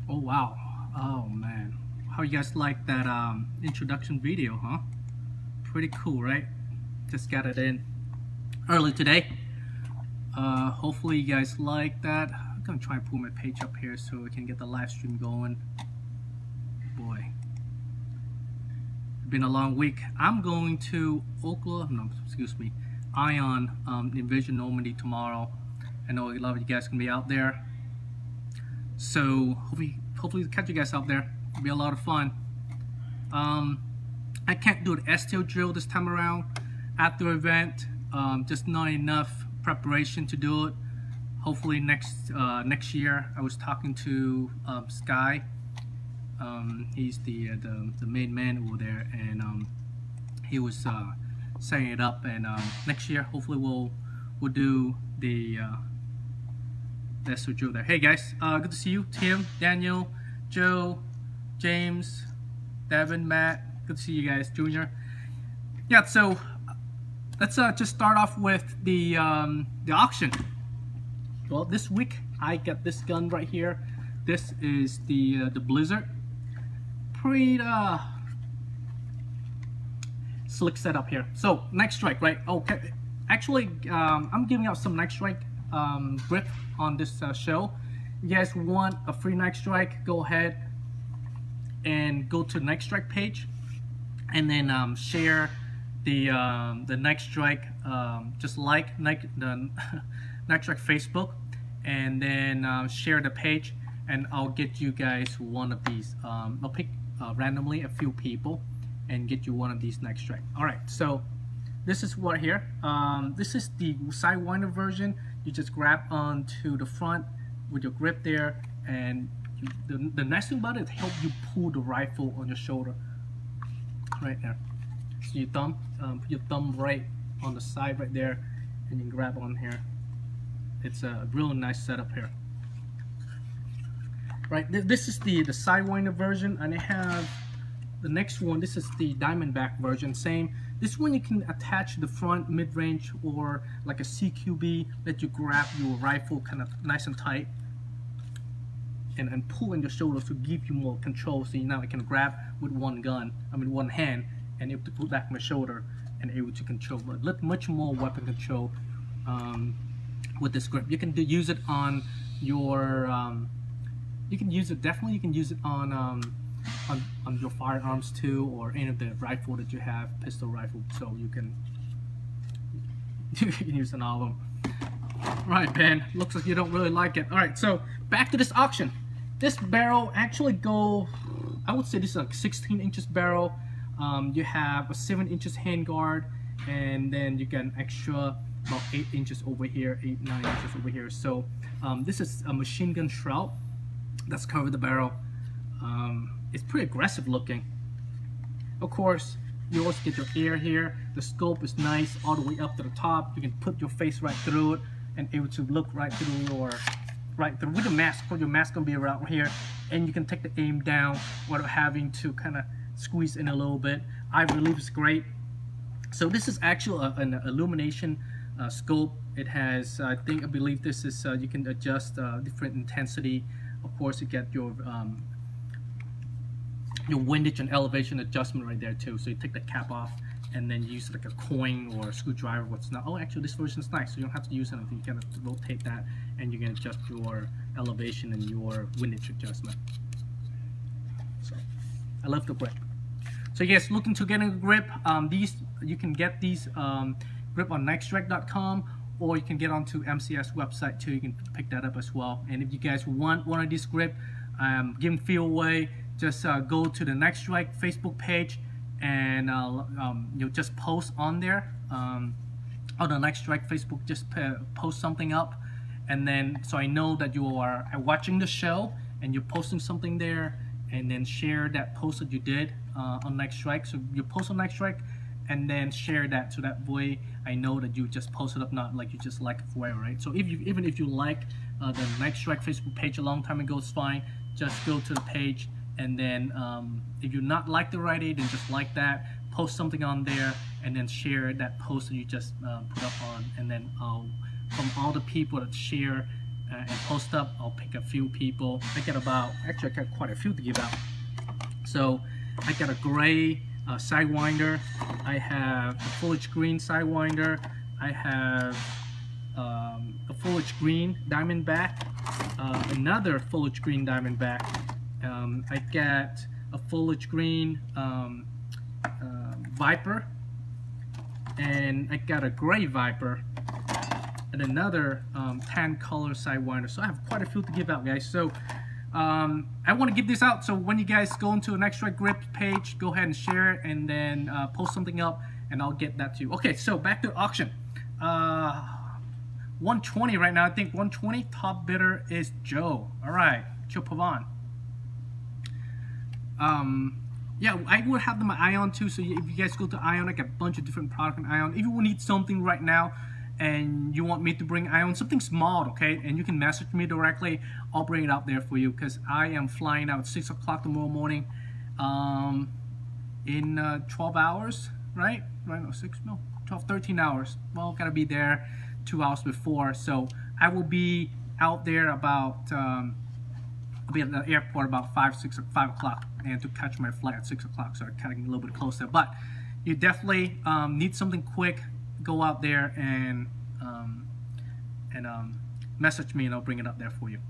Oh wow. Oh man. How you guys like that introduction video, huh? Pretty cool, right? Just got it in early today. Hopefully you guys like that. I'm gonna try and pull my page up here so we can get the live stream going. Boy, it's been a long week. I'm going to Ion Envision Normandy tomorrow. I know a lot of you guys can be out there, so hopefully catch you guys out there. It'll be a lot of fun. I can't do the STL drill this time around at the event. Just not enough preparation to do it. Hopefully next year. I was talking to Sky. He's the main man over there, and he was setting it up. And next year, hopefully we'll do the STL drill there. Hey guys, good to see you. Tim, Daniel, Joe, James, Devin, Matt. Good to see you guys. Junior. Yeah. So let's just start off with the auction. Well, this week I got this gun right here. This is the Blizzard. Pretty slick setup here. So Nightstrike, right? Okay. Actually, I'm giving out some Nightstrike grip on this show. You guys want a free Nightstrike? Go ahead and go to the Nightstrike page, and then share the Nightstrike, just like the Nightstrike Facebook, and then share the page, and I'll get you guys one of these. I'll pick randomly a few people and get you one of these Nightstrike. Alright, so this is what here. This is the Sidewinder version. You just grab onto the front with your grip there, and the nice thing about it helps you pull the rifle on your shoulder right there. So your thumb, put your thumb right on the side right there, and you can grab on here. It's a real nice setup here. Right, this is the Sidewinder version, and I have the next one. This is the Diamondback version. Same. This one you can attach the front, mid-range, or like a CQB. Let you grab your rifle kind of nice and tight, and pull in your shoulders to give you more control. So now I can grab with one hand, and able to put back my shoulder and able to control, but much more weapon control with this grip. You can use it on your you can use it on your firearms too, or any of the rifle that you have, pistol rifle. So you can use it on all of them. Right, Ben, looks like you don't really like it. All right, so back to this auction. This barrel actually I would say this is a 16 inches barrel. You have a 7 inches handguard, and then you get an extra about 8 inches over here, 8-9 inches over here. So this is a machine gun shroud that's covered the barrel. It's pretty aggressive looking. Of course, you also get your air here. The scope is nice all the way up to the top. You can put your face right through it and able to look right through with the mask. Put your mask gonna be around here, and you can take the aim down without having to kind of squeeze in a little bit. I believe it's great. So this is actually an illumination scope. It has, I believe this is you can adjust different intensity. Of course, you get your windage and elevation adjustment right there too. So you take the cap off and then use like a coin or a screwdriver. What's not? Oh, actually, this version is nice. So you don't have to use anything. You can rotate that, and you can adjust your elevation and your windage adjustment. So I love the grip. So yes, looking to getting a grip. You can get these grip on Nightstrike.com, or you can get onto MCS website too. You can pick that up as well. And if you guys want one of these grip, give them feel away. Just go to the Nightstrike Facebook page, and you'll just post on there on the Nightstrike Facebook. Just post something up, and then so I know that you are watching the show and you're posting something there, and then share that post that you did on Nightstrike. So you post on Nightstrike and then share that, so that way I know that you just posted up, not like you just like it forever, right? So even if you like the Nightstrike Facebook page a long time ago, it's fine. Just go to the page, and then if you're not like the right age, then just like that, post something on there, and then share that post that you just put up on, and then from all the people that share and post up. I'll pick a few people. I got quite a few to give out. So I got a gray sidewinder. I have a foliage green sidewinder. I have a foliage green diamondback, another foliage green diamondback. I got a foliage green viper, and I got a gray viper, and another tan color sidewinder. So I have quite a few to give out, guys. So I want to give this out, so when you guys go into a Nightstrike Grips page, go ahead and share it, and then post something up, and I'll get that to you. Okay, so back to auction. 120 right now. I think 120. Top bidder is Joe. All right, Joe Pavan. Yeah, I will have them at Ion too. So if you guys go to Ion, I got a bunch of different products on Ion. If you need something right now and you want me to bring Ion something small, okay, and you can message me directly, I'll bring it out there for you, because I am flying out at 6 o'clock tomorrow morning in 12 hours, right? No, 12, 13 hours. Well, gotta be there 2 hours before, so I will be out there about I'll be at the airport about 5 o'clock, and to catch my flight at 6 o'clock, so I'm kind of a little bit closer. But you definitely need something quick. Go out there and message me, and I'll bring it up there for you.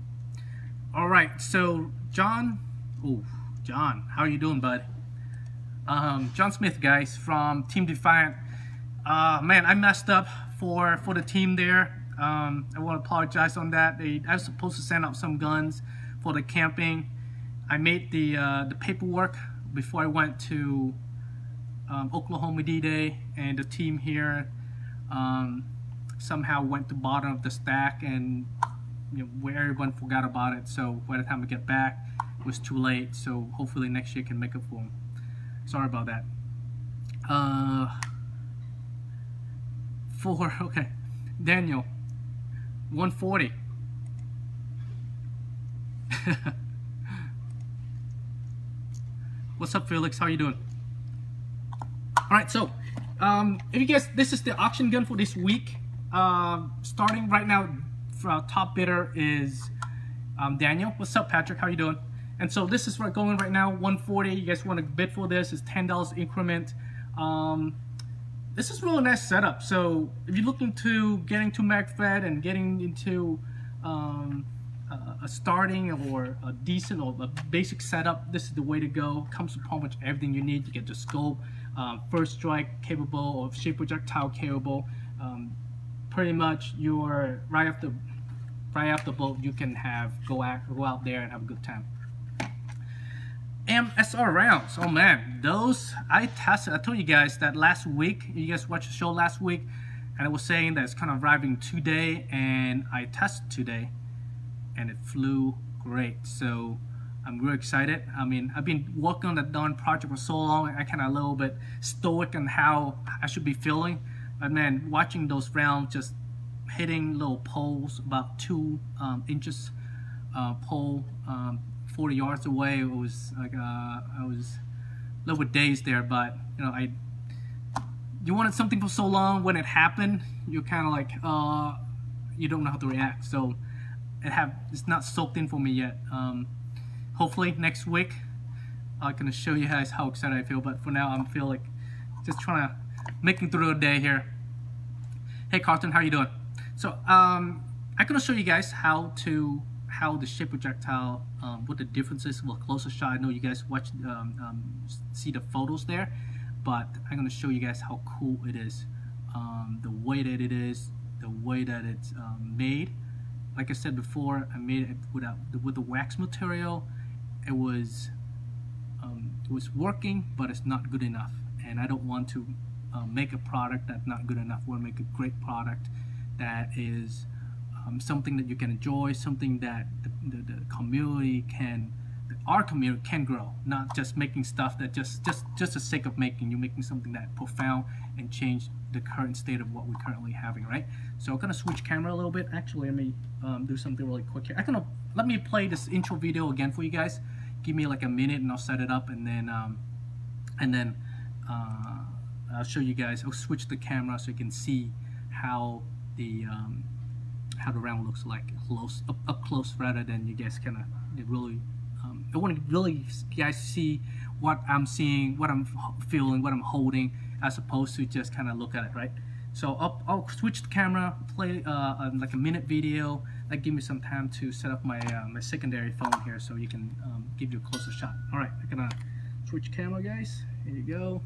All right, so John, how are you doing, bud? John Smith, guys, from Team Defiant. Man, I messed up for the team there. I want to apologize on that. I was supposed to send out some guns for the camping. I made the paperwork before I went to Oklahoma D-Day, and the team here somehow went to the bottom of the stack, and where everyone forgot about it. So by the time I get back, it was too late. So hopefully next year I can make up for them. Sorry about that. Okay, Daniel, 140. What's up, Felix? How you doing? All right, so if you guys, this is the auction gun for this week. Starting right now, top bidder is Daniel. What's up, Patrick? How you doing? And so this is where going right now, 140. You guys want to bid for this? It's $10 increment. This is a really nice setup. So if you're looking to getting to MagFed and getting into a starting or a decent or a basic setup, this is the way to go. Comes with pretty much everything you need. You get the scope, first strike capable, or shape projectile capable. Pretty much you're right off the boat. You can go out there and have a good time. MSR rounds. Oh man, those I tested. I told you guys that last week. You guys watched the show last week, and I was saying that it's kind of arriving today, and I tested today, and it flew great. So I'm really excited. I mean, I've been working on that darn project for so long. I kind of a little bit stoic on how I should be feeling. But man, watching those rounds just hitting little poles about 2 inches pole 40 yards away, it was like I was a little bit dazed there. But you wanted something for so long, when it happened, you're kind of like you don't know how to react. So it's not soaked in for me yet. Hopefully next week I'm gonna show you guys how excited I feel. But for now, I'm feel like just trying to make it through the day here. Hey Carlton, how you doing? So I'm gonna show you guys how the shape projectile, what the difference is with a closer shot. I know you guys see the photos there, but I'm gonna show you guys how cool it is, the way that it is, the way that it's made. Like I said before, I made it with the wax material. It was working, but it's not good enough, and I don't want to make a product that's not good enough. I want to make a great product that is something that you can enjoy, something that the community our community can grow, not just making stuff that just the sake of making. You're making something that profound and change the current state of what we're currently having, right? So I'm gonna switch camera a little bit. Actually, let me do something really quick here. Let me play this intro video again for you guys. Give me like a minute, and I'll set it up, and then I'll show you guys. I'll switch the camera so you can see how how the round looks like up close, rather than you guys kind of really. I want to really you guys see what I'm seeing, what I'm feeling, what I'm holding, as opposed to just kind of look at it, right? So I'll switch the camera, play like a minute video. That give me some time to set up my my secondary phone here, so you can give you a closer shot. All right, I'm gonna switch camera, guys. Here you go.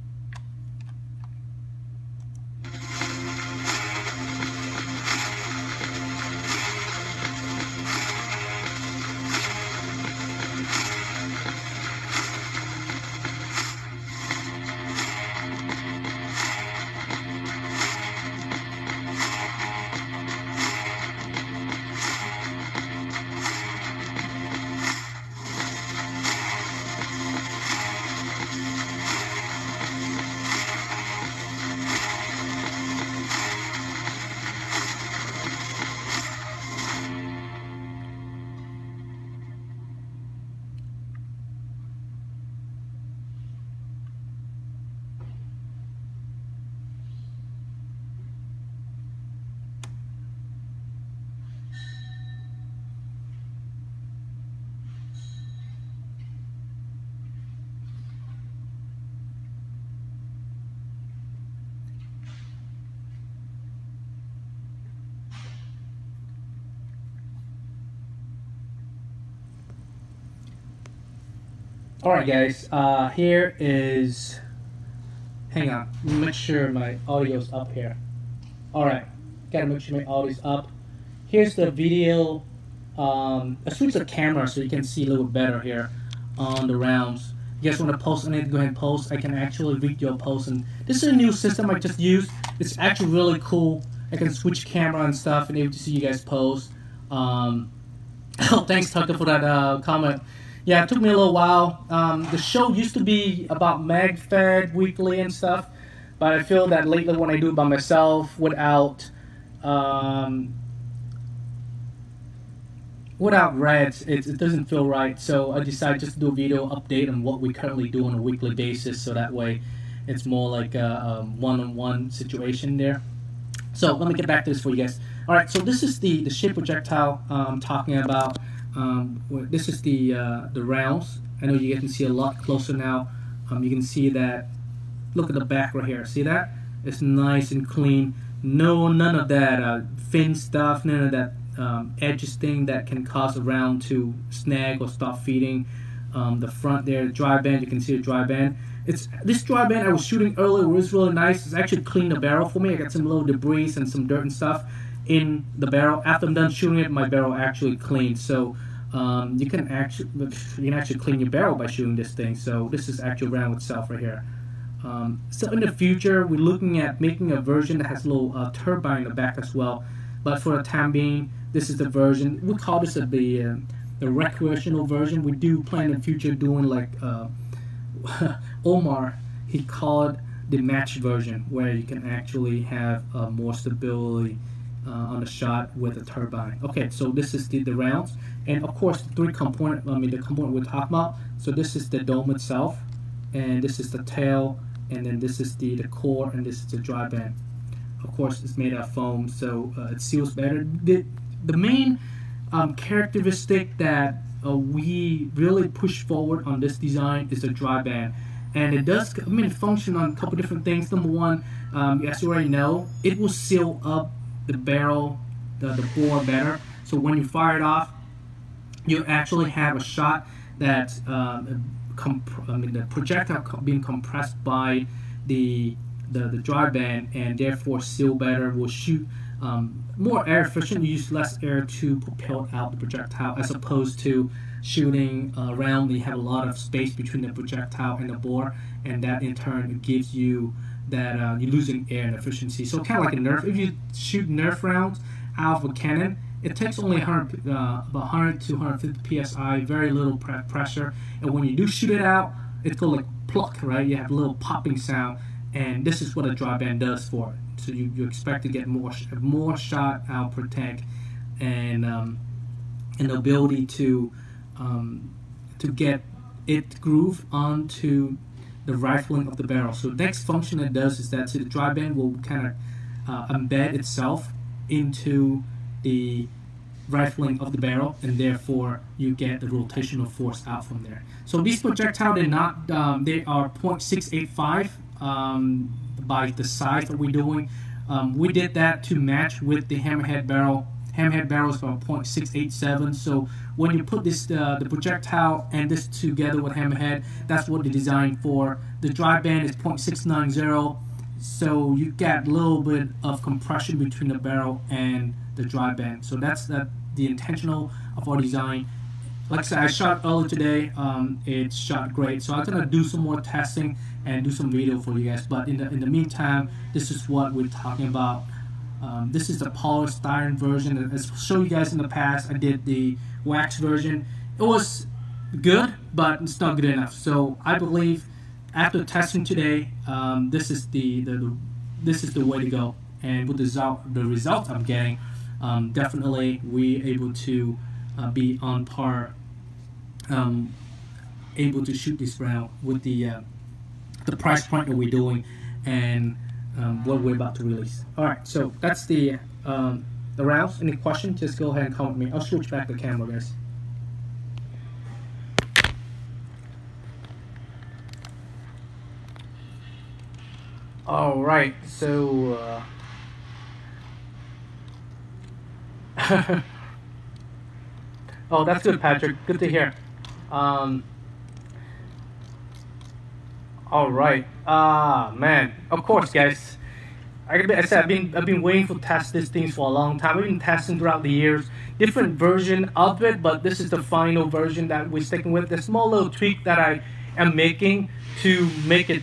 Alright guys, here is, hang on, make sure my audio's up here. Alright, gotta make sure my audio's up. Here's the video, I switched the camera so you can see a little better here on the rounds. You guys want to post anything, go ahead and post. I can actually read your posts, and this is a new system I just used. It's actually really cool. I can switch camera and stuff and able to see you guys post. Oh, thanks Tucker for that comment. Yeah, it took me a little while. The show used to be about MagFed weekly and stuff, but I feel that lately when I do it by myself without Reds, it doesn't feel right. So I decided just to do a video update on what we currently do on a weekly basis, so that way it's more like a one-on-one situation there. So let me get back to this for you guys. All right, so this is the shape projectile I'm talking about. This is the rounds. I know you guys can see a lot closer now. You can see that. Look at the back right here. See that? It's nice and clean. None of that fin stuff. None of that edges thing that can cause a round to snag or stop feeding. The front there, dry band. You can see the dry band. This dry band I was shooting earlier was really nice. It's actually cleaned the barrel for me. I got some little debris and some dirt and stuff in the barrel. After I'm done shooting it, my barrel actually cleaned. So you can actually clean your barrel by shooting this thing. So this is actual round itself right here. So in the future, we're looking at making a version that has a little turbine in the back as well. But for the time being, this is the version. We call this the recreational version. We do plan in the future doing like Omar, he called the match version, where you can actually have more stability on the shot with a turbine. Okay, so this is the rounds, and of course the component we're talking about. So this is the dome itself, and this is the tail, and then this is the core, and this is the dry band. Of course, it's made out of foam, so it seals better. The main characteristic that we really push forward on this design is the dry band, and it does function on a couple different things. Number one, as you already know, it will seal up the barrel, the bore better. So when you fire it off, you actually have a shot that's the projectile being compressed by the dry band, and therefore seal better, will shoot more air efficient. You use less air to propel out the projectile, as opposed to shooting around. You have a lot of space between the projectile and the bore, and that in turn gives you that you're losing air and efficiency. So kind of like a Nerf. If you shoot Nerf rounds out of a cannon, it takes only about 100 to 150 psi, very little pressure, and when you do shoot it out, it's going like pluck, right? You have a little popping sound, and this is what a dry band does for it. So you expect to get more shot out per tank, and the ability to get it groove onto the rifling of the barrel. So the next function it does is that the dry band will kind of embed itself into the rifling of the barrel, and therefore you get the rotational force out from there. So these projectiles, they are .685 by the size that we're doing. We did that to match with the hammerhead barrel. Hammerhead barrel is about .687. So when you put this the projectile and this together with hammerhead, that's what they designed for. The dry band is .690. So you get a little bit of compression between the barrel and the dry band. So that's the intentional of our design. Like I said, I shot earlier today. It shot great. So I'm gonna do some more testing and do some video for you guys. But in the meantime, this is what we're talking about. This is the polystyrene version. As I showed you guys in the past, I did the wax version. It was good, but it's not good enough. So I believe after testing today, this is the way to go. And with the results I'm getting, definitely we able to be on par, able to shoot this round with the price point that we're doing and what we're about to release. All right, so that's the rounds. Any questions? Just go ahead and comment me. I'll switch back the camera, guys. All right, so oh, that's good, Patrick. Good to hear. All right. Man. Of course, guys. Like I said, I've been waiting to test these things for a long time. I've been testing throughout the years, different version of it, but this is the final version that we're sticking with. The small little tweak that I am making to make it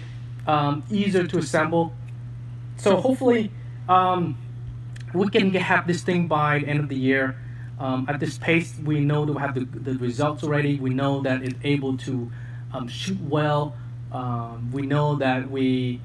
easier to assemble. So hopefully, we can have this thing by the end of the year. At this pace, we know that we have the results already. We know that it's able to shoot well. We know that we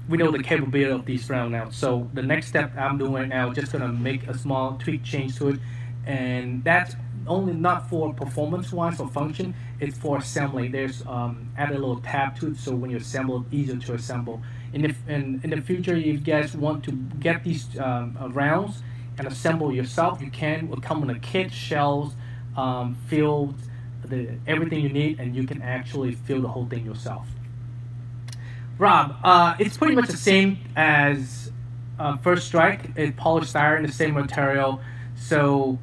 know the capability of these rounds now. So the next step I'm doing right now is just gonna make a small tweak change to it, and that's only not for performance-wise or function. It's for assembly. There's add a little tab to it, so when you assemble, it's easier to assemble. In the future, if you guys want to get these rounds and assemble yourself, you can. It will come in a kit, shells, filled, everything you need, and you can actually fill the whole thing yourself. Rob, it's pretty much the same as First Strike. It's polystyrene, the same material. So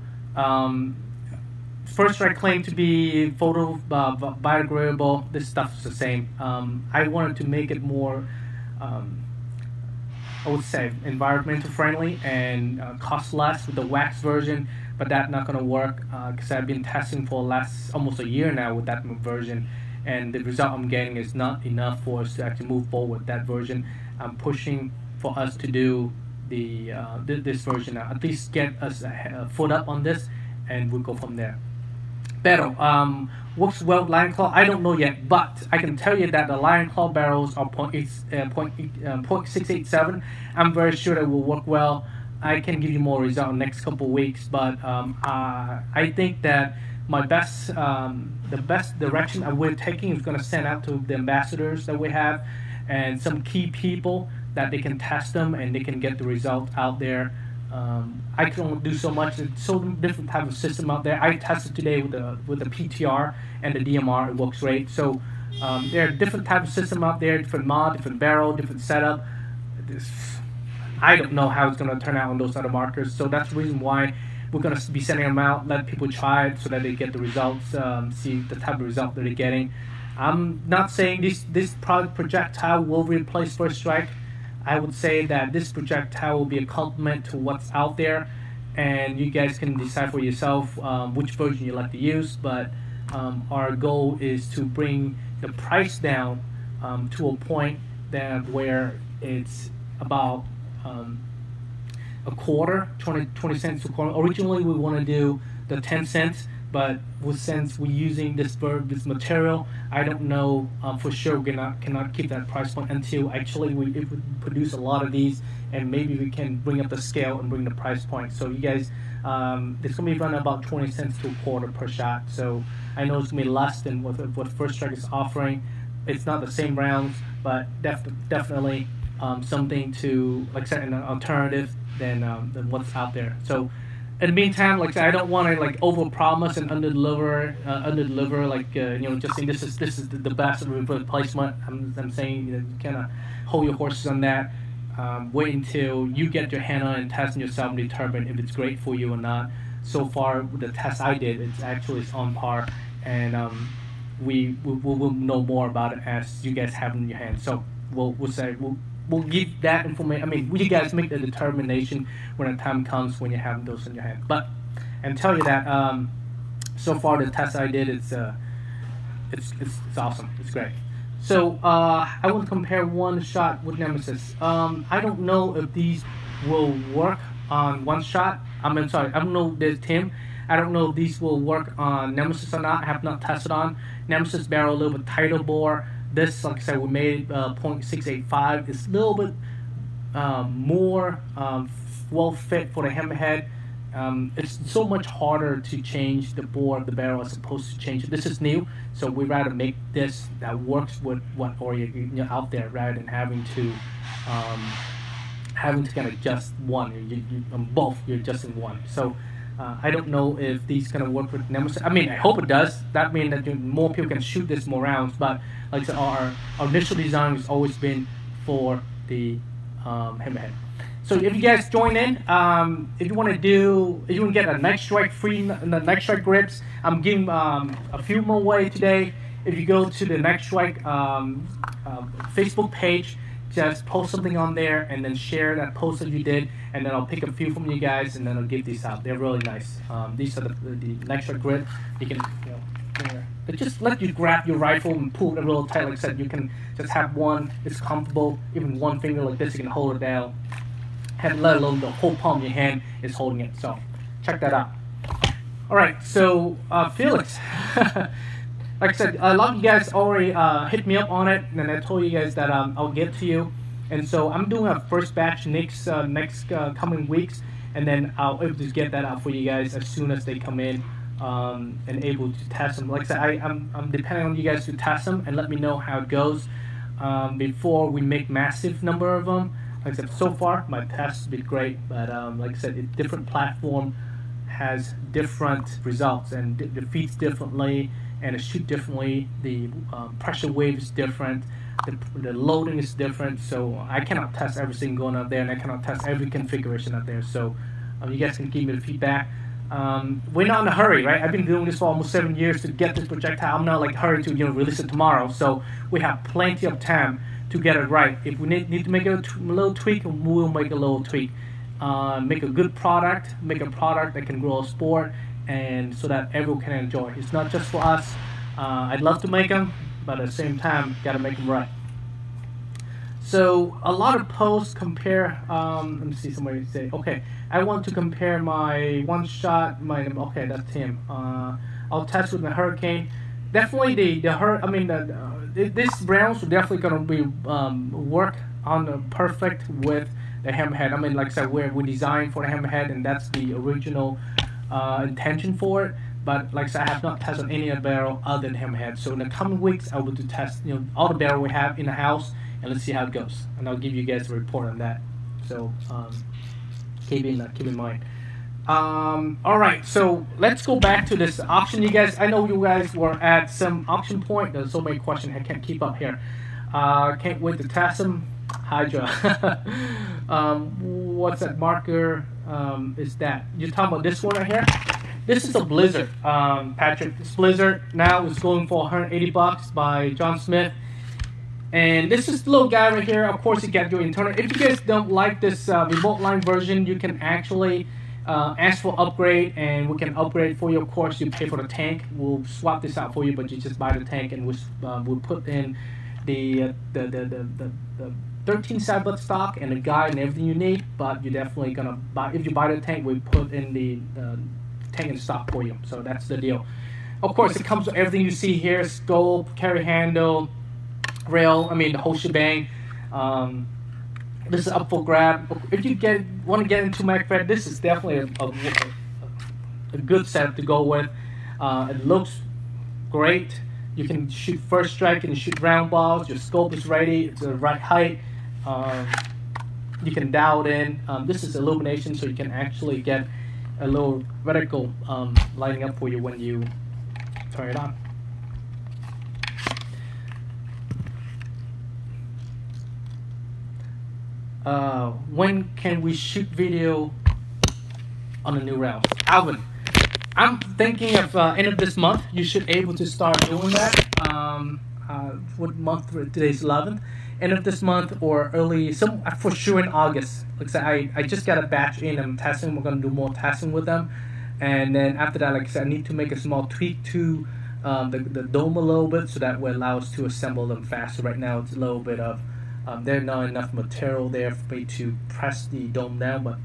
First Strike claimed to be photo biodegradable. This stuff's the same. I wanted to make it more, I would say, environmental friendly and cost less with the wax version, but that's not gonna work because I've been testing for almost a year now with that version, and the result I'm getting is not enough for us to actually move forward with that version. I'm pushing for us to do the this version now. At least get us a foot up on this, and we'll go from there. Pero works well with Lion Claw. I don't know yet, but I can tell you that the Lion Claw barrels are .687. I'm very sure that will work well. I can give you more result in the next couple of weeks, but I think that my the best direction we're taking is going to send out to the ambassadors that we have and some key people that they can test them and they can get the result out there. I can only do so much. There's so different type of system out there. I tested today with the PTR and the DMR. It works great. So there are different type of system out there, different mod, different barrel, different setup. I don't know how it's going to turn out on those other markers. So that's the reason why we're going to be sending them out, let people try it so that they get the results, see the type of result that they're getting. I'm not saying this product projectile will replace First Strike. I would say that this projectile will be a complement to what's out there, and you guys can decide for yourself which version you like to use. But our goal is to bring the price down to a point that where it's about a quarter, 20 cents to a quarter. Originally, we want to do the 10 cents, but since we're using this material, I don't know for sure we cannot keep that price point until actually we produce a lot of these, and maybe we can bring up the scale and bring the price point. So you guys, it's gonna be running about 20 cents to a quarter per shot. So I know it's gonna be less than what First Strike is offering. It's not the same rounds, but definitely something to, like I said, an alternative than what's out there. So in the meantime, like I don't want to like overpromise and underdeliver. Like just saying this is the best replacement. I'm saying you kind of hold your horses on that. Wait until you get your hand on it and test yourself and determine if it's great for you or not. So far, with the test I did, it's on par, and we'll know more about it as you guys have it in your hand. So we'll give that information. I mean, you guys make the determination when the time comes when you have those in your hand. But and tell you that so far the test I did it's awesome. It's great. So I want to compare one shot with Nemesis. I don't know if these will work on one shot. I don't know this Tim. I don't know if these will work on Nemesis or not. I have not tested on. Nemesis barrel a little bit tighter bore. This, like I said, we made .685. It's a little bit more well fit for the hammerhead. It's so much harder to change the bore of the barrel as opposed to change it. This is new, so we'd rather make this that works with what already out there rather than having to kind of adjust one. Both you're adjusting one. So I don't know if these gonna work with Nemesis. I mean, I hope it does. That means that more people can shoot this more rounds. But like I said, our initial design has always been for the hammerhead. So if you guys join in, if you want to get a Nightstrike free, the Nightstrike grips, I'm giving a few more away today. If you go to the Nightstrike Facebook page, just post something on there and then share that post that you did, and then I'll pick a few from you guys and then I'll give these out. They're really nice. These are the Nightstrike grip. You can, it just let you grab your rifle and pull it real tight. Like I said, you can just have one. It's comfortable. Even one finger like this, you can hold it down. And let alone the whole palm of your hand is holding it. So check that out. All right, so Felix, like I said, a lot of you guys already hit me up on it, and I told you guys that I'll get to you. And so I'm doing a first batch next coming weeks, and then I'll able to get that out for you guys as soon as they come in and able to test them. Like I said, I'm depending on you guys to test them and let me know how it goes before we make massive number of them. Like I said, so far my tests have been great, but like I said, a different platform has different results and defeats differently, and it shoots differently. The pressure wave is different. The loading is different. So I cannot test everything going out there, and I cannot test every configuration out there. So you guys can give me the feedback. We're not in a hurry, right? I've been doing this for almost 7 years to get this projectile. I'm not like hurry to release it tomorrow. So we have plenty of time to get it right. If we need to make a little tweak, we'll make a little tweak. Make a good product, make a product that can grow a sport, and so that everyone can enjoy. It's not just for us. I'd love to make them, but at the same time, gotta make them right. So a lot of posts compare. Let me see. Somebody say, okay, I want to compare my one shot. Okay, that's him. I'll test with the Hurricane. Definitely this Browns are definitely gonna be work on the perfect with the hammerhead. I mean, like I said, we designed for the hammerhead, and that's the original intention for it. But like I said, I have not tested any other barrel other than hammerhead. So in the coming weeks, I will do test all the barrel we have in the house, and let's see how it goes. And I'll give you guys a report on that. So keep in mind. All right, so let's go back to this auction. You guys, I know you guys were at some auction point. There's so many questions I can't keep up here. Can't wait to test them. Hydra. What's that marker? Is that you're talking about this one right here? This is a Blizzard, Patrick. This Blizzard now is going for $180 by John Smith. And this is the little guy right here. Of course, you get your internal. If you guys don't like this remote line version, you can actually ask for upgrade, and we can upgrade for you. Of course, you pay for the tank. We'll swap this out for you, but you just buy the tank, and we'll put in the 13 side butt stock and the guide and everything you need. But you're definitely gonna buy. If you buy the tank, we put in the tank and stock for you. So that's the deal. Of course, it comes with everything you see here: scope, carry handle, rail. I mean, the whole shebang. This is up for grab. If you want to get into MacFed, this is definitely a good setup to go with. It looks great. You can shoot first strike and shoot round balls. Your scope is ready. It's the right height. You can dial it in. This is illumination, so you can actually get a little reticle lighting up for you when you turn it on. When can we shoot video on the new rounds? Alvin, I'm thinking of end of this month. You should able to start doing that. What month? Today's 11th. End of this month or early, some for sure in August. Like I said, I just got a batch in. I'm testing. We're gonna do more testing with them, and then after that, like I said, I need to make a small tweak to the dome a little bit, so that will allow us to assemble them faster. Right now, it's a little bit of there's not enough material there for me to press the dome down, but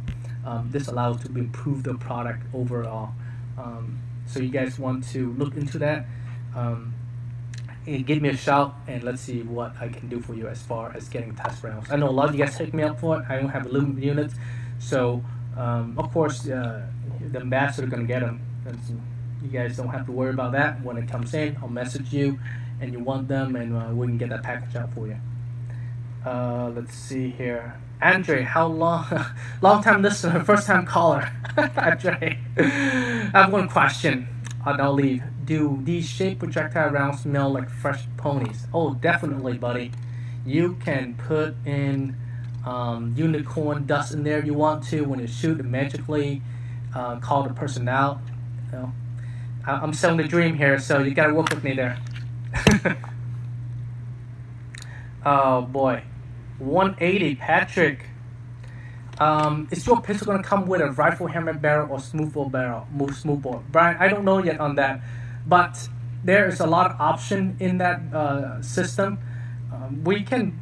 this allows to improve the product overall. So you guys want to look into that, and give me a shout, and let's see what I can do for you as far as getting test rounds. I know a lot of you guys take me up for it. I don't have a limited unit, so of course the ambassador gonna get them. You guys don't have to worry about that. When it comes in, I'll message you, and you want them, and we can get that package out for you. Let's see here. Andre, how long? Long time listener, first time caller. Andre, I have one question. I'll leave. Do these shaped projectile rounds smell like fresh ponies? Oh, definitely, buddy. You can put in unicorn dust in there if you want to. When you shoot, it magically call the person out. You know, I'm selling the dream here, so you gotta work with me there. Oh boy. 180, Patrick. Is your pistol gonna come with a rifle hammer barrel or smoothbore barrel? Smoothbore, Brian. I don't know yet on that, but there is a lot of option in that system. We can,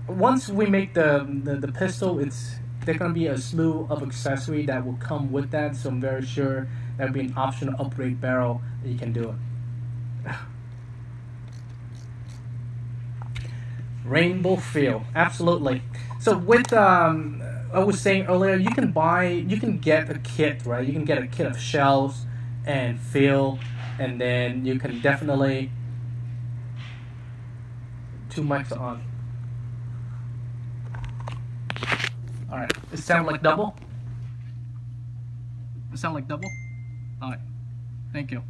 once we make the pistol, there's gonna be a slew of accessory that will come with that. So I'm very sure there'll be an optional upgrade barrel that you can do it. Rainbow Field, absolutely. So with I was saying earlier, you can get a kit, right? You can get a kit of shells and fill, and then you can definitely. 2 mics are on. All right, it sound like double. It sound like double. All right, thank you.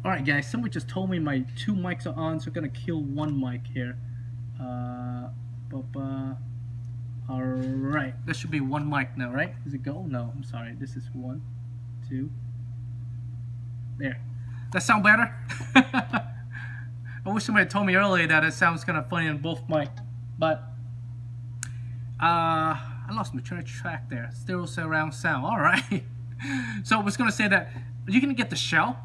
Alright guys, someone just told me my 2 mics are on, so I'm gonna kill 1 mic here. Alright, that should be 1 mic now, right? Does it go? No, I'm sorry. This is 1, 2. There. That sound better? I wish somebody told me earlier that it sounds kind of funny on both mic, but I lost my track there. Stereo surround sound. Alright. So I was gonna say that you can get the shell.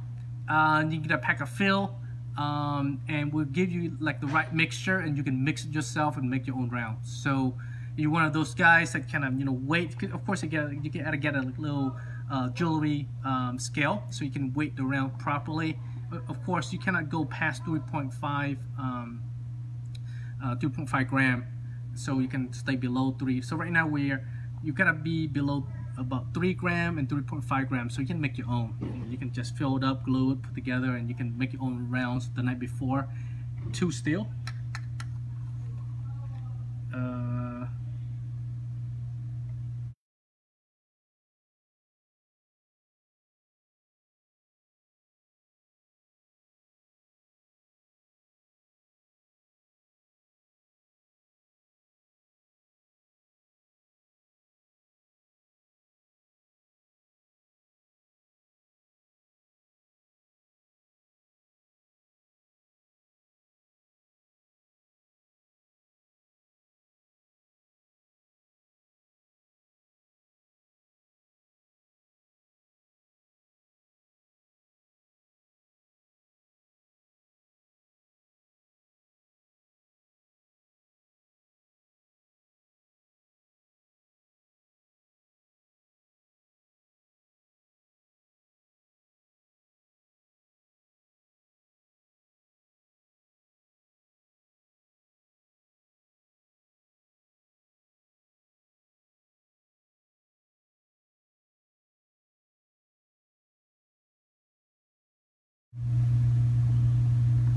You get a pack of fill, and we'll give you like the right mixture, and you can mix it yourself and make your own rounds. So you're one of those guys that kind of wait. Of course, you gotta get a little jewelry scale, so you can weight the round properly. Of course, you cannot go past 3.5 gram, so you can stay below 3. So right now you gotta be below about 3 gram and 3.5 grams, so you can make your own. You can just fill it up, glue it, put together, and you can make your own rounds the night before. 2 steel.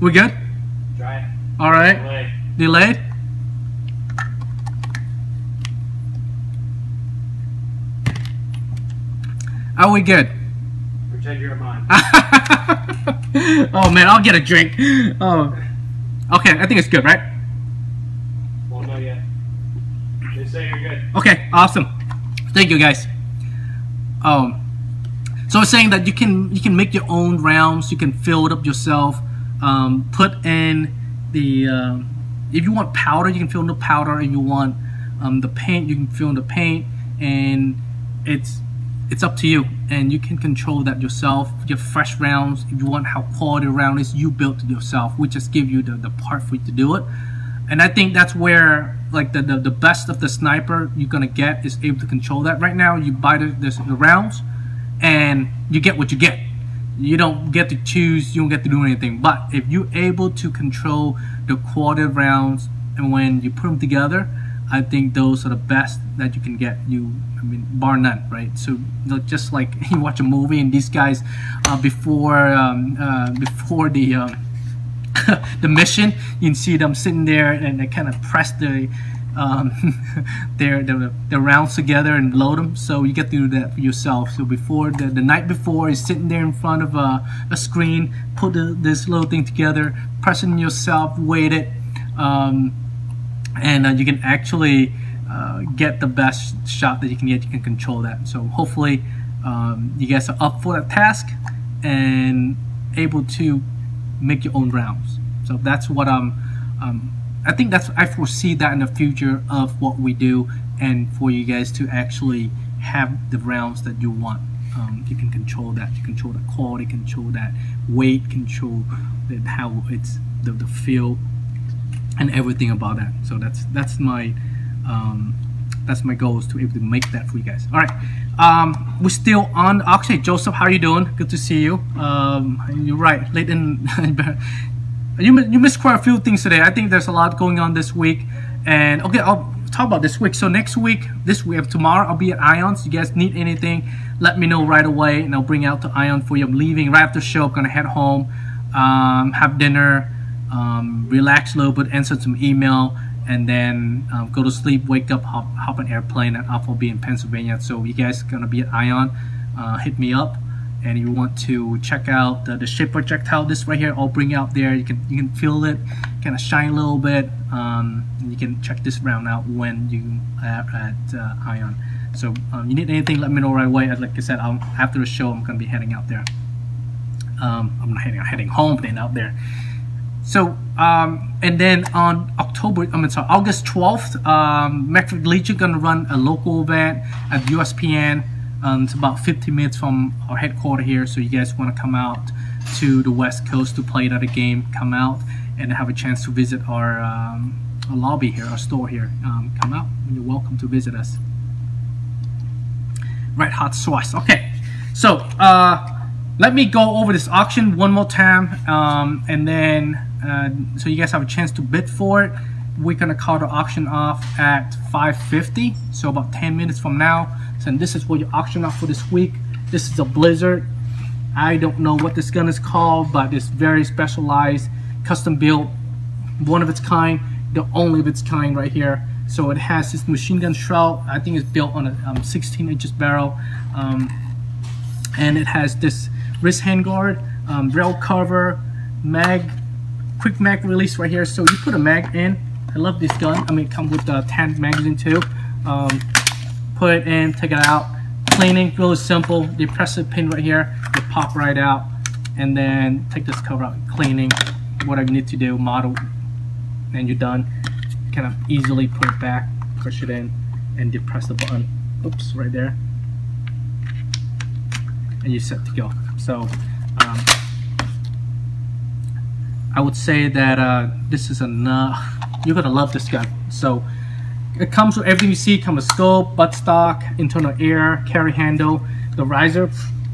We good? Try it. All right. Delayed. Delayed. Are we good? Pretend you're mine. Oh man, I'll get a drink. Oh, okay. I think it's good, right? Won't know yet. They say you're good. Okay, awesome. Thank you, guys. So it's saying that you can make your own rounds. You can fill it up yourself. Put in the if you want powder, you can fill in the powder. If you want the paint, you can fill in the paint, and it's up to you. And you can control that yourself. Your fresh rounds. If you want how quality round is, you built it yourself. We just give you the part for you to do it. And I think that's where like the best of the sniper you're gonna get is able to control that. Right now, you buy the rounds, and you get what you get. You don't get to choose. You don't get to do anything. But if you're able to control the quality of rounds, and when you put them together, I think those are the best that you can get. I mean, bar none, right? So just like you watch a movie, and these guys before the the mission, you can see them sitting there and they kind of press the their rounds together and load them. So you get to do that for yourself. So before the night before, is sitting there in front of a screen, put this little thing together, pressing yourself, weight it, and you can actually get the best shot that you can get. You can control that. So hopefully you guys are up for that task and able to make your own rounds. So that's what I think I foresee that in the future of what we do, and for you guys to actually have the rounds that you want. You can control that. You control the quality, control that weight, control how it's the feel and everything about that. So that's my goal, is to be able to make that for you guys. All right, we're still on. Okay, Joseph, how are you doing? Good to see you. You're right, late in. You missed quite a few things today. I think there's a lot going on this week, and okay, I'll talk about this week. So next week, tomorrow, I'll be at Ions. You guys need anything, let me know right away, and I'll bring out to Ion for you. I'm leaving right after the show. I'm gonna head home, have dinner, relax a little bit, answer some email, and then go to sleep, wake up, hop an airplane, and I'll be in Pennsylvania. So you guys gonna be at Ion, hit me up. And you want to check out the ship projectile, this right here, I'll bring out there. You can feel it kind of shine a little bit. And you can check this round out when you are at Ion. So you need anything, let me know right away. Like I said, after the show, I'm gonna be heading out there. I'm not heading home, then out there. So and then on August 12th, Metric Legion gonna run a local event at USPN. It's about 15 minutes from our headquarters here, so you guys want to come out to the West Coast to play that game, come out and have a chance to visit our lobby here, our store here. Come out, and you're welcome to visit us. Red Hot Sauce. Okay, so let me go over this auction one more time, and then so you guys have a chance to bid for it. We're gonna call the auction off at 5:50, so about 10 minutes from now. And this is what you auction off for this week. This is a Blizzard. I don't know what this gun is called, but it's very specialized, custom built, one of its kind, the only of its kind right here. So it has this machine gun shroud. I think it's built on a 16 inches barrel, and it has this wrist handguard, rail cover, quick mag release right here. So you put a mag in. I love this gun. I mean, it comes with the 10 magazine too. Put it in, take it out. Cleaning, really simple. You press the pin right here, you pop right out, and then take this cover out. Cleaning, whatever you need to do, model, and you're done. Kind of easily put it back, push it in, and depress the button. Oops, right there, and you're set to go. So I would say that this is enough. You're gonna love this gun. So it comes with everything you see. Comes with scope, buttstock, internal air, carry handle, the riser,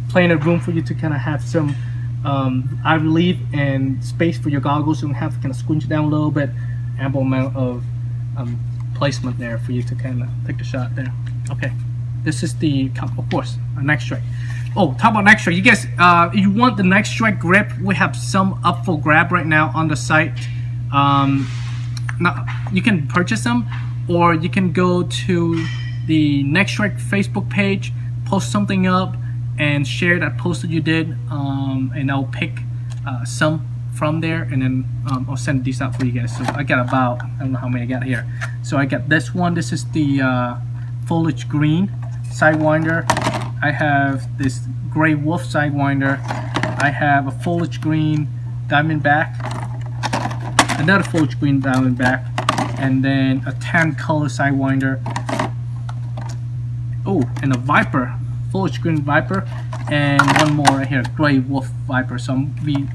plenty of room for you to kind of have some eye relief and space for your goggles. You don't have to kind of squinch down a little bit. Ample amount of placement there for you to kind of take the shot there. Okay, this is the, of course, a Nightstrike. Oh, talk about Nightstrike. You guys, if you want the Nightstrike grip, we have some up for grab right now on the site. Now you can purchase them, or you can go to the Nightstrike Facebook page, post something up, and share that post that you did, and I'll pick some from there, and then I'll send these out for you guys. So I got about, I don't know how many I got here. So I got this one. This is the foliage green sidewinder. I have this gray wolf sidewinder. I have a foliage green diamondback, another foliage green diamondback, and then a tan color sidewinder. Oh, and a viper, foliage green viper, and one more right here, gray wolf viper. So I'm be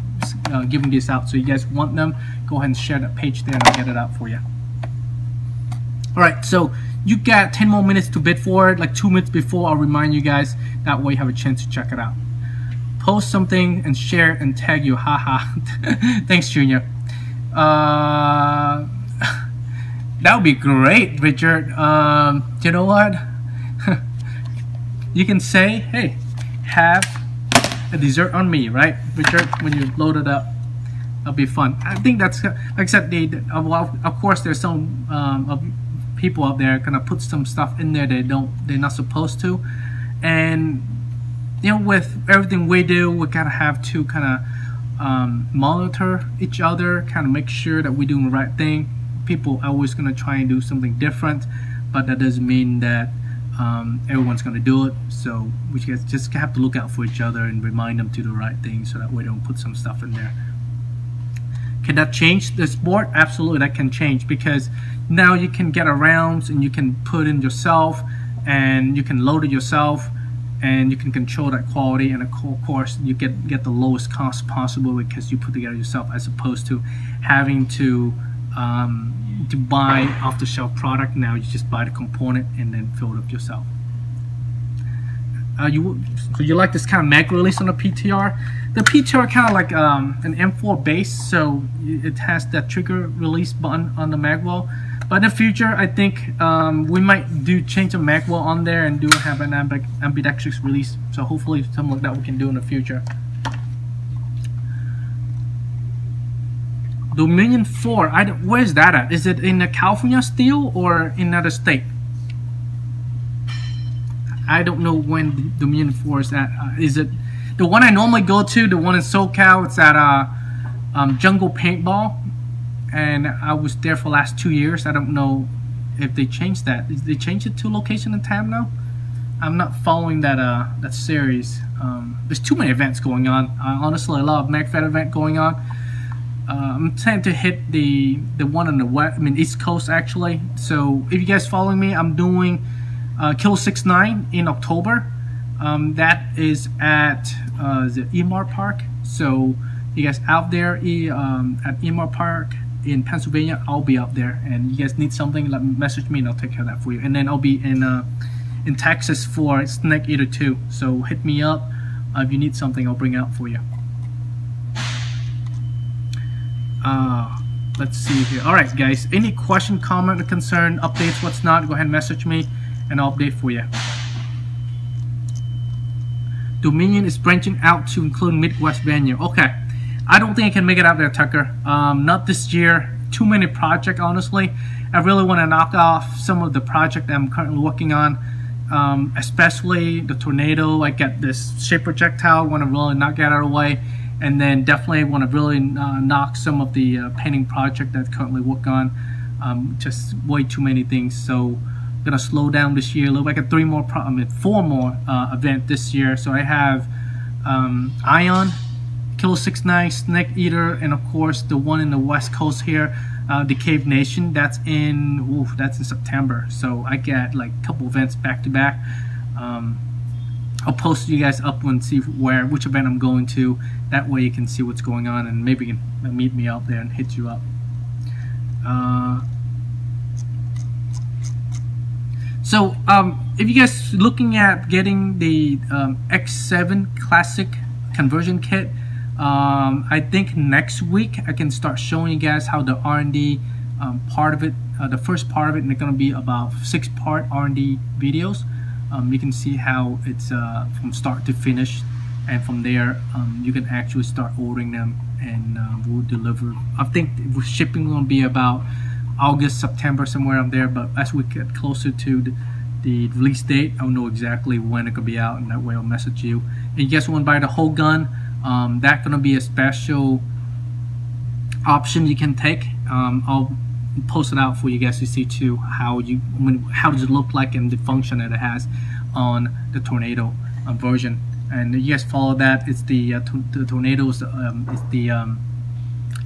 giving these out. So you guys want them, go ahead and share that page there, and I'll get it out for you. All right, so you got 10 more minutes to bid for it, like 2 minutes before. I'll remind you guys. That way you have a chance to check it out. Post something and share and tag you. Haha. Thanks, Junior. That would be great, Richard. You know what? You can say, hey, have a dessert on me, right, Richard? When you load it up, it'll be fun. I think that's, like I said, well, of course there's some people out there gonna put some stuff in there they're not supposed to, and you know, with everything we do, we gotta have to kind of monitor each other, kind of make sure that we're doing the right thing. People are always gonna try and do something different, but that doesn't mean that everyone's gonna do it. So we just have to look out for each other and remind them to do the right thing, so that we don't put some stuff in there. Can that change the sport? Absolutely, that can change, because now you can get around and you can put in yourself, and you can load it yourself, and you can control that quality, and of course you get the lowest cost possible because you put together yourself, as opposed to having to buy off-the-shelf product. Now you just buy the component and then fill it up yourself. So you like this kind of mag release on the PTR? The PTR kind of like an M4 base, so it has that trigger release button on the mag wall. But in the future, I think we might change the mag wall on there and have an ambidextrous release. So hopefully something like that we can do in the future. Dominion 4, where's that at? Is it in the California still or in another state? I don't know when Dominion 4 is at. Is it the one I normally go to, the one in SoCal? It's at Jungle Paintball, and I was there for the last 2 years. I don't know if they changed that. Did they change it to location and time now? I'm not following that series. There's too many events going on. Honestly, a lot of MagFed event going on. I'm trying to hit the one on the west, East Coast actually. So if you guys following me, I'm doing Kill 69 in October. That is at the Emar Park. So you guys out there at Emar Park in Pennsylvania, I'll be out there. And you guys need something, message me and I'll take care of that for you. And then I'll be in Texas for Snake Eater 2. So hit me up if you need something. I'll bring it out for you. Let's see here. Alright guys, any question, comment, or concern, updates, what's not, go ahead and message me and I'll update for you. Dominion is branching out to include Midwest venue. Okay, I don't think I can make it out there, Tucker. Not this year. Too many projects, honestly. I really want to knock off some of the project that I'm currently working on, especially the tornado. I got this shape projectile, want to really knock that out of the way. And then definitely want to really knock some of the painting project that I currently work on. Just way too many things, so I'm gonna slow down this year a little bit. I got 4 more events this year. So I have Ion, Kilo 69, Snake Eater, and of course the one in the West Coast here, the Cave Nation. That's in September. So I got like a couple events back to back. I'll post you guys up and see which event I'm going to. That way you can see what's going on, and maybe you can meet me out there and hit you up. So if you guys looking at getting the X7 Classic conversion kit, I think next week I can start showing you guys how the R&D part of it, the first part of it, and it's going to be about 6-part R&D videos. You can see how it's from start to finish, and from there you can actually start ordering them, and we'll deliver. I think shipping will be about August, September, somewhere up there. But as we get closer to the release date. I'll know exactly when it could be out, and that way I'll message you. And you guys want to buy the whole gun, that's gonna be a special option you can take. I'll post it out for you guys to see too, how does it look like and the function that it has on the Tornado version. And you guys follow that. It's the Tornadoes. It's the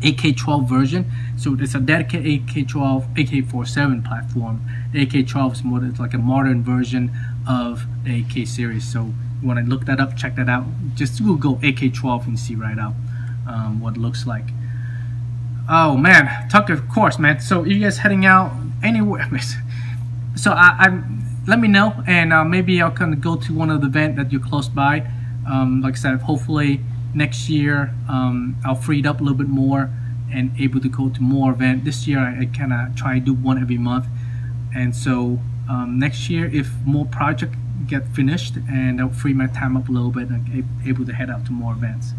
AK-12 version. So it's a dedicated AK-12, AK-47 platform. The AK-12 is more, it's like a modern version of the AK series. So you want to look that up, check that out. Just Google AK-12 and see right out what it looks like. Oh man, Tucker, of course, man. So you guys heading out anywhere? So let me know, and maybe I'll kind of go to one of the events that you're close by. Like I said, hopefully next year I'll free it up a little bit more and able to go to more events. This year I kind of try to do one every month, and so next year if more projects get finished, and I'll free my time up a little bit and able to head out to more events.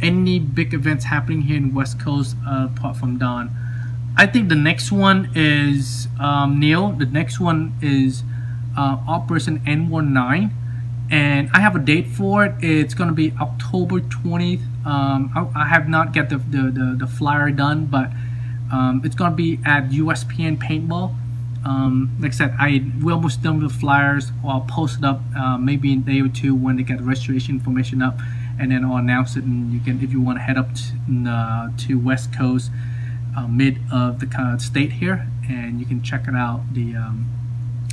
Any big events happening here in West Coast apart from Don? I think the next one is Neil. The next one is Operation N19, and I have a date for it. It's gonna be October 20th. I have not got the flyer done, but it's gonna be at USPN Paintball. Like I said, we're almost done with the flyers. I'll post it up maybe in a day or two when they get the registration information up, and then I'll announce it. And you can, if you want to head up to West Coast, mid of the state here, and you can check it out. The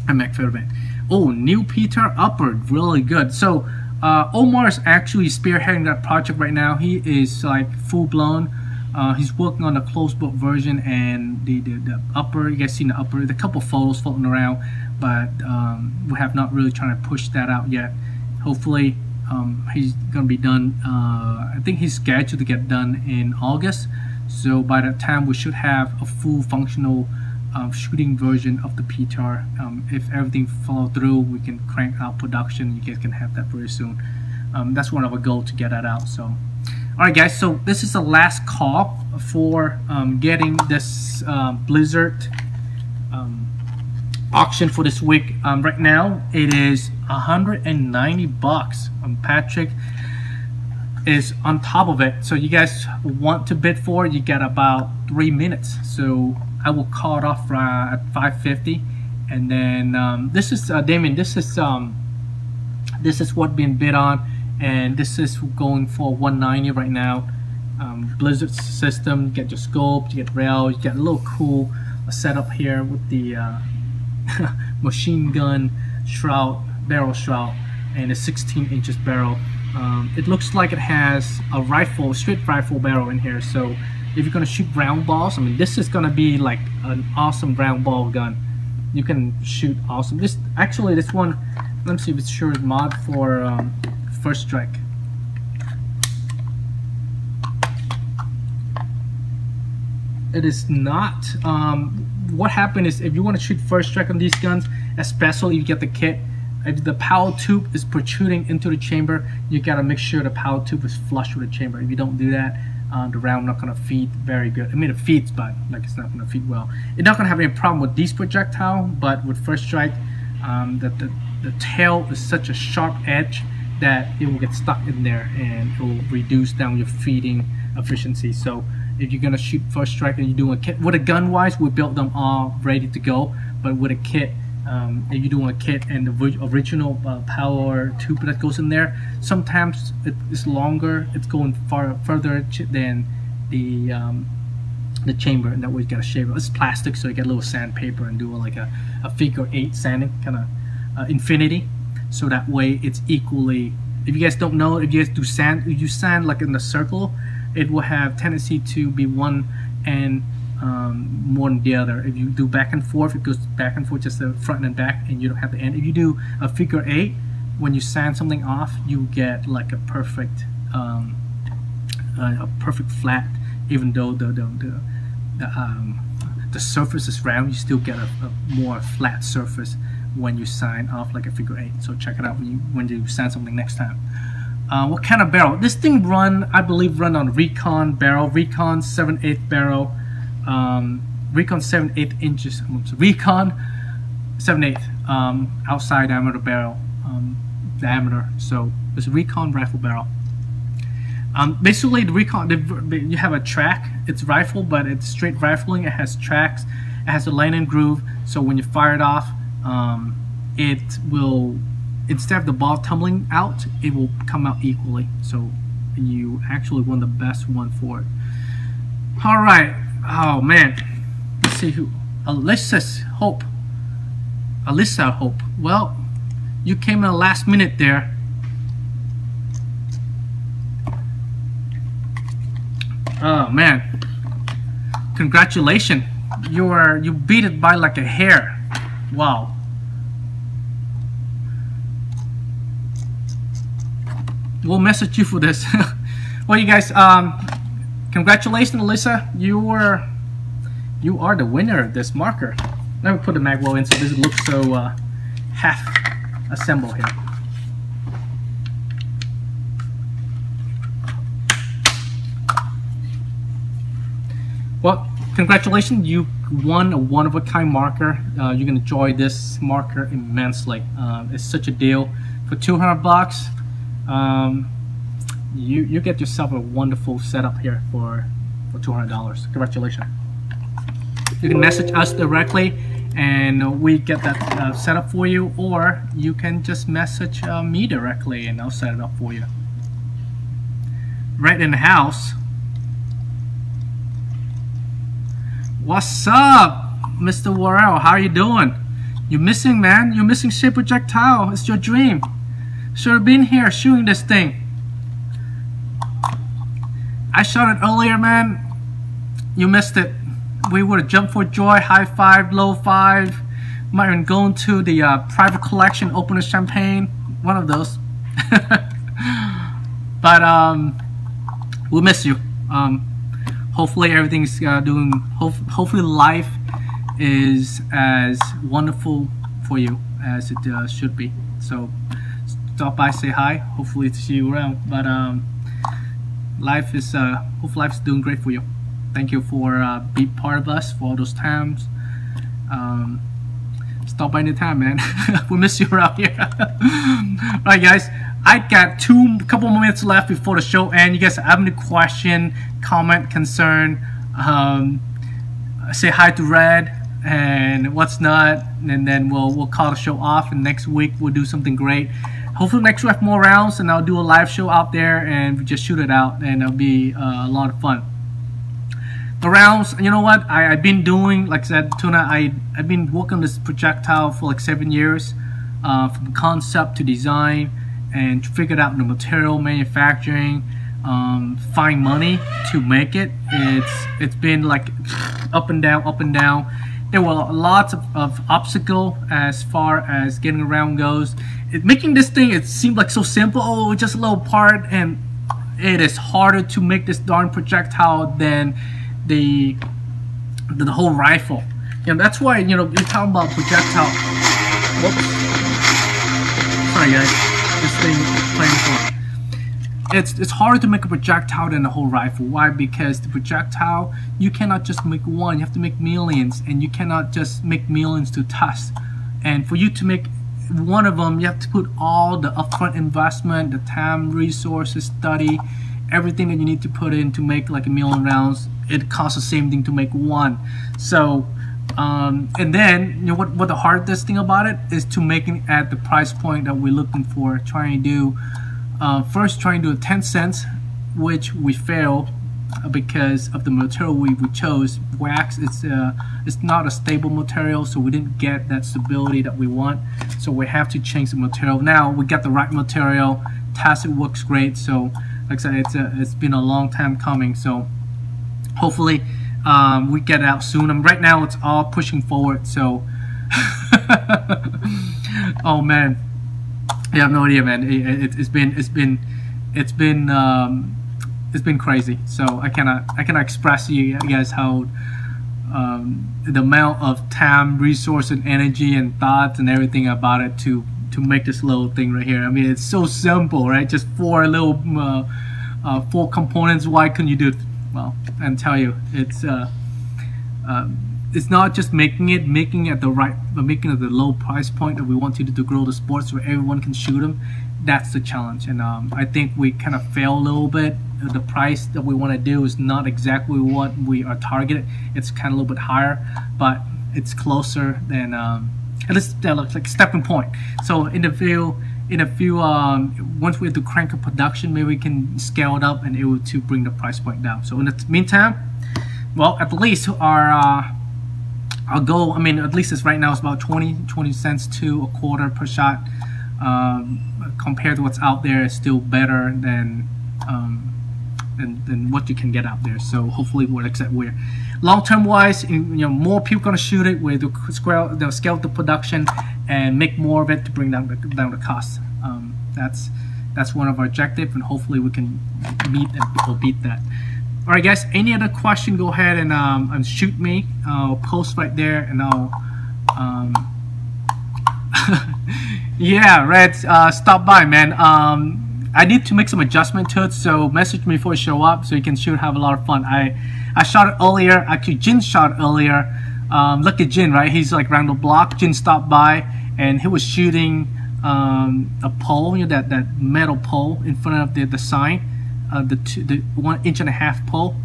MX event. Oh, Neil Peter Upper, really good. So Omar is actually spearheading that project right now. He is like full blown. He's working on the closed book version, and the upper. You guys seen the upper? The couple photos floating around, but we have not really trying to push that out yet. Hopefully, he's gonna be done. I think he's scheduled to get done in August. So by that time, we should have a full functional shooting version of the PTAR. If everything follows through, we can crank out production. You guys can have that very soon. That's one of our goals, to get that out. So, all right, guys. So this is the last call for getting this Blizzard auction for this week. Right now, it is $190. Patrick is on top of it. So you guys want to bid for it, you got about 3 minutes. So I will call it off at 5:50, and then this is Damien. This is what being bid on, and this is going for 190 right now. Blizzard system. You get your scope, you get rail, you get a little cool setup here with the machine gun shroud, barrel shroud, and a 16 inches barrel. It looks like it has a rifle, straight rifle barrel in here. So if you're gonna shoot round balls, I mean, this is gonna be like an awesome round ball gun. You can shoot awesome. This one, let me see if it's sure mod for First Strike. It is not. What happened is, if you want to shoot First Strike on these guns, especially if you get the kit, if the power tube is protruding into the chamber, you gotta make sure the power tube is flush with the chamber. If you don't do that, the round not gonna feed very good. I mean, it feeds, but like it's not gonna feed well. You're not gonna have any problem with these projectile, but with First Strike, the tail is such a sharp edge that it will get stuck in there, and it will reduce down your feeding efficiency. So if you're gonna shoot First Strike and you're doing a kit with a gun wise, we built them all ready to go. But with a kit, if you're doing a kit and the original power tube that goes in there, sometimes it's longer, it's going further than the chamber, and that way you gotta shave it. It's plastic, so you get a little sandpaper and do like a figure 8 sanding kind of infinity, so that way it's equally. If you guys don't know, if you guys do sand, if you sand like in the circle, it will have tendency to be one end more than the other. If you do back and forth, it goes back and forth, just the front and back, and you don't have the end. If you do a figure 8, when you sand something off, you get like a perfect flat. Even though the surface is round, you still get a more flat surface when you sand off like a figure 8. So check it out when you sand something next time. What kind of barrel? This thing I believe run on Recon barrel, Recon 7/8 barrel, Recon 7/8 inches. Recon 7/8 outside diameter barrel diameter. So it's a recon rifle barrel. Basically, the recon, you have a track. It's rifle, but it's straight rifling. It has tracks. It has a landing groove. So when you fire it off, it will, instead of the ball tumbling out, it will come out equally. So you actually won the best one for it. All right. Oh man. Let's see who. Alyssa Hope. Well, you came in the last minute there. Oh man, congratulations. You beat it by like a hair. Wow. We'll message you for this. Well, you guys, congratulations, Alyssa. You are the winner of this marker. Let me put the magwell in so this looks so half assembled here. Well, congratulations, you won a one-of-a-kind marker. You can enjoy this marker immensely. It's such a deal. For 200 bucks, you get yourself a wonderful setup here for $200. Congratulations. You can message us directly and we get that set up for you, or you can just message me directly and I'll set it up for you. Right in the house. What's up, Mr. Worrell? How are you doing? You're missing, man. You're missing shape projectile. It's your dream. Should have been here shooting this thing. I shot it earlier, man. You missed it. We would have jumped for joy, high five, low five. Might even go into the private collection, open a champagne. One of those. But we'll miss you. Hopefully everything's doing. Hopefully life is as wonderful for you as it should be. So stop by, say hi. Hopefully to see you around. But life is. Hopefully life's doing great for you. Thank you for being part of us for all those times. Stop by anytime, man. We miss you around here. Alright, guys. I got couple more minutes left before the show ends. You guys have any question, comment, concern, say hi to Red and what's not, and then we'll call the show off. And next week we'll do something great. Hopefully next week we have more rounds, and I'll do a live show out there and we just shoot it out, and it'll be a lot of fun. The rounds, you know what? I've been doing, like I said, Tuna. I've been working on this projectile for like 7 years, from concept to design, and figured out the material manufacturing, find money to make it. It's been like up and down, up and down. There were lots of obstacles as far as getting around goes. Making this thing, it seemed like so simple. Oh, just a little part, and it is harder to make this darn projectile than the whole rifle. You know, that's why, you know, you're talking about projectile. Whoops. Sorry, guys. This thing playing for. It's harder to make a projectile than the whole rifle. Why? Because the projectile, you cannot just make one. You have to make millions, and you cannot just make millions to test. And for you to make one of them, you have to put all the upfront investment, the time, resources, study, everything that you need to put in to make like 1,000,000 rounds. It costs the same thing to make one. So and then, you know, what the hardest thing about it is to make it at the price point that we're looking for. Trying to do first trying to do 10 cents, which we failed because of the material we chose. Wax, it's not a stable material, so we didn't get that stability that we want. So we have to change the material. Now we got the right material. Test, it works great. So like I said, it's been a long time coming. So hopefully we get it out soon. And right now it's all pushing forward. So oh man, you have no idea, man. It's been crazy. So I cannot express to you guys how the amount of time, resource, and energy and thoughts and everything about it to make this little thing right here. I mean, it's so simple, right? Just four little 4 components. Why couldn't you do it? Well, and tell you, it's it's not just making it at the right, making it at the low price point that we want to grow the sports where everyone can shoot them. That's the challenge, and I think we kind of fail a little bit. The price that we want to do is not exactly what we are targeted. It's kind of a little bit higher, but it's closer than at least that looks like a stepping point. So in a few once we have to crank up production, maybe we can scale it up and able to bring the price point down. So in the meantime, well, at least our goal, I mean, at least it's right now, it's about 20 cents to a quarter per shot. Compared to what's out there, it's still better than what you can get out there. So hopefully we're long-term wise, more people gonna shoot it with the scale the production and make more of it to bring down the cost. That's one of our objectives, and hopefully we can meet and beat that. All right, guys. Any other question? Go ahead and shoot me. I'll post right there, and I'll. Yeah, Red, stop by, man. I need to make some adjustment to it, so message me before you show up so you can shoot, have a lot of fun. I shot it earlier. Actually, Jin shot earlier. Look at Jin, right? He's like around the block. Jin stopped by, and he was shooting a pole, that metal pole in front of the sign, the 1.5 inch pole,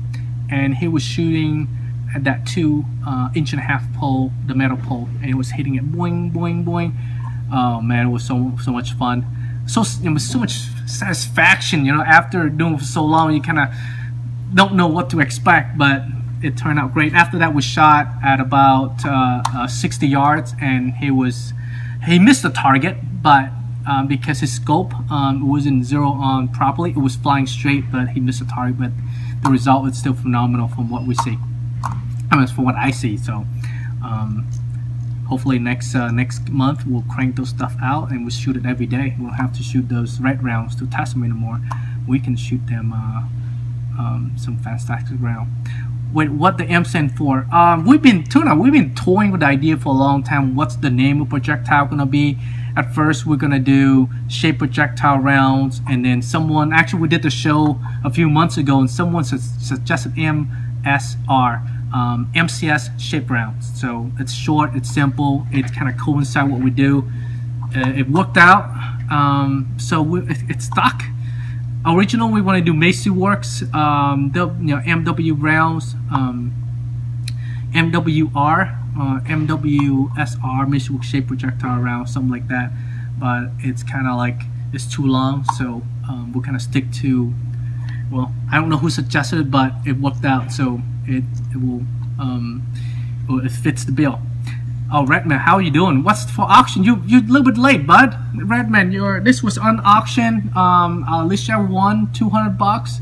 and he was shooting at that 2.5 inch pole, the metal pole, and he was hitting it, boing, boing, boing. Oh man, it was so much fun. It was so much satisfaction, after doing it for so long. You kind of don't know what to expect, but it turned out great. After that, we shot at about 60 yards, and he missed the target, but because his scope wasn't zero on properly, it was flying straight, but he missed the target. But the result is still phenomenal from what we see. I mean, from what I see. So hopefully next month we'll crank those stuff out and we'll shoot it every day. We'll have to shoot those red rounds to test them anymore. We can shoot them some fantastic round. Wait, what the M stand for? We've been toying with the idea for a long time. What's the name of projectile gonna be? At first we're gonna do shape projectile rounds, and then we did the show a few months ago, and someone suggested MSR. MCS shape rounds. So it's short, it's simple, it kind of coincides what we do. It worked out, so it's stuck. Originally we want to do Macy Works, MW rounds, MWR, MWSR, Macy Works shape projectile round, something like that. But it's kind of like it's too long, so we'll kind of stick to. Well, I don't know who suggested it, but it worked out, so it fits the bill. Oh, Redman, how are you doing? What's for auction? You're a little bit late, bud. Redman, this was on auction. Alicia won $200.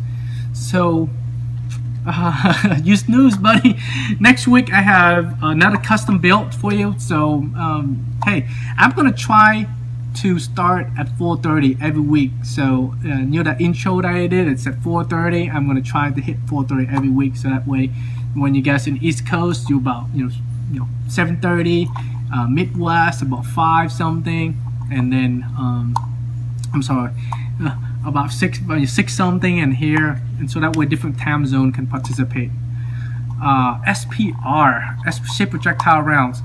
So you snooze, buddy. Next week I have another custom build for you. So hey, I'm gonna try to start at 4:30 every week. So that intro that I did, it's at 4:30. I'm gonna try to hit 4:30 every week, so that way when you guys in East Coast, you about 7:30, Midwest about 5 something, and then I'm sorry, about 6 something, and here, and so that way different time zone can participate. SPR, shape projectile rounds.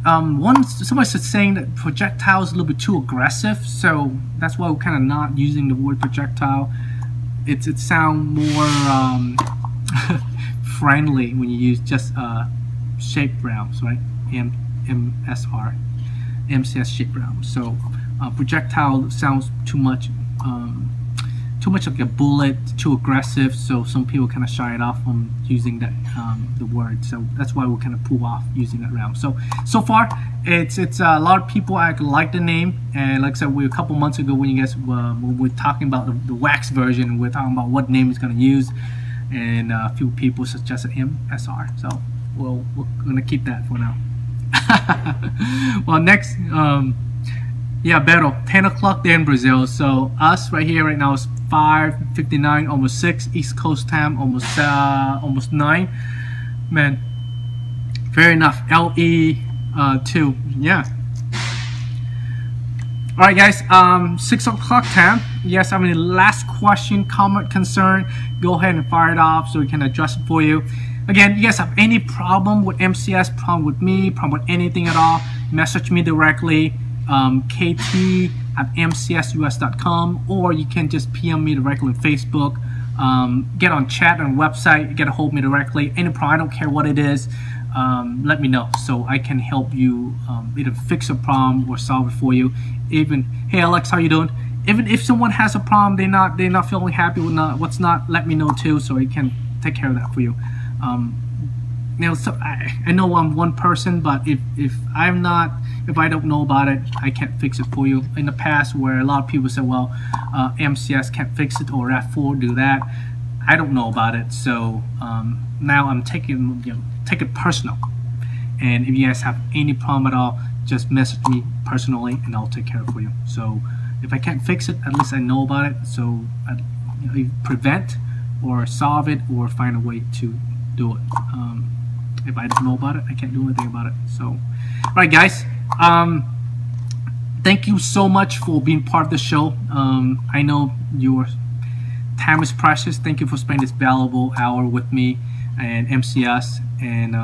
Somebody was saying that projectile is a little bit too aggressive, so that's why we're kind of not using the word projectile. It sounds more friendly when you use just shape rounds, right? MSR, MCS shape rounds. So projectile sounds too much like a bullet, too aggressive. So some people kind of shy it off from using that the word. So that's why we kind of pull off using that round. So far, it's a lot of people like the name. And like I said, a couple months ago when you guys were talking about the wax version, we're talking about what name it's going to use, and a few people suggested MSR. So we're gonna keep that for now. Well, next, yeah, battle 10 o'clock there in Brazil. So us right here right now is 5:59, almost 6 East Coast time, almost 9. Man, fair enough. LE2, yeah. All right, guys. 6 o'clock time. Yes, last question, comment, concern. Go ahead and fire it off so we can address it for you. again, you guys have any problem with MCS, problem with me, problem with anything at all, message me directly, kt@mcsus.com, or you can just PM me directly on Facebook. Get on chat on website, get a hold of me directly. Any problem, I don't care what it is, let me know so I can help you either fix a problem or solve it for you. Even, hey Alex, how you doing? Even if someone has a problem, they're not feeling happy with what's not, let me know too, so I can take care of that for you. You know, so I know I'm one person, but if I don't know about it, I can't fix it for you. In the past, where a lot of people say, well, MCS can't fix it, or F4 do that, I don't know about it. So now I'm taking it personal. And if you guys have any problem at all, just message me personally, and I'll take care of it for you. So if I can't fix it, at least I know about it. So I prevent or solve it or find a way to do it. If I don't know about it, I can't do anything about it. So, all right, guys. Thank you so much for being part of the show. I know your time is precious. Thank you for spending this valuable hour with me and MCS. And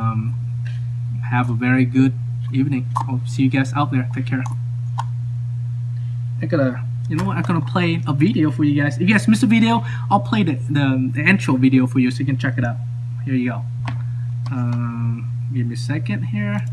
have a very good evening. I'll see you guys out there. Take care. You know what? I'm gonna play a video for you guys. If you guys missed a video, I'll play the intro video for you so you can check it out. Here you go. Give me a second here.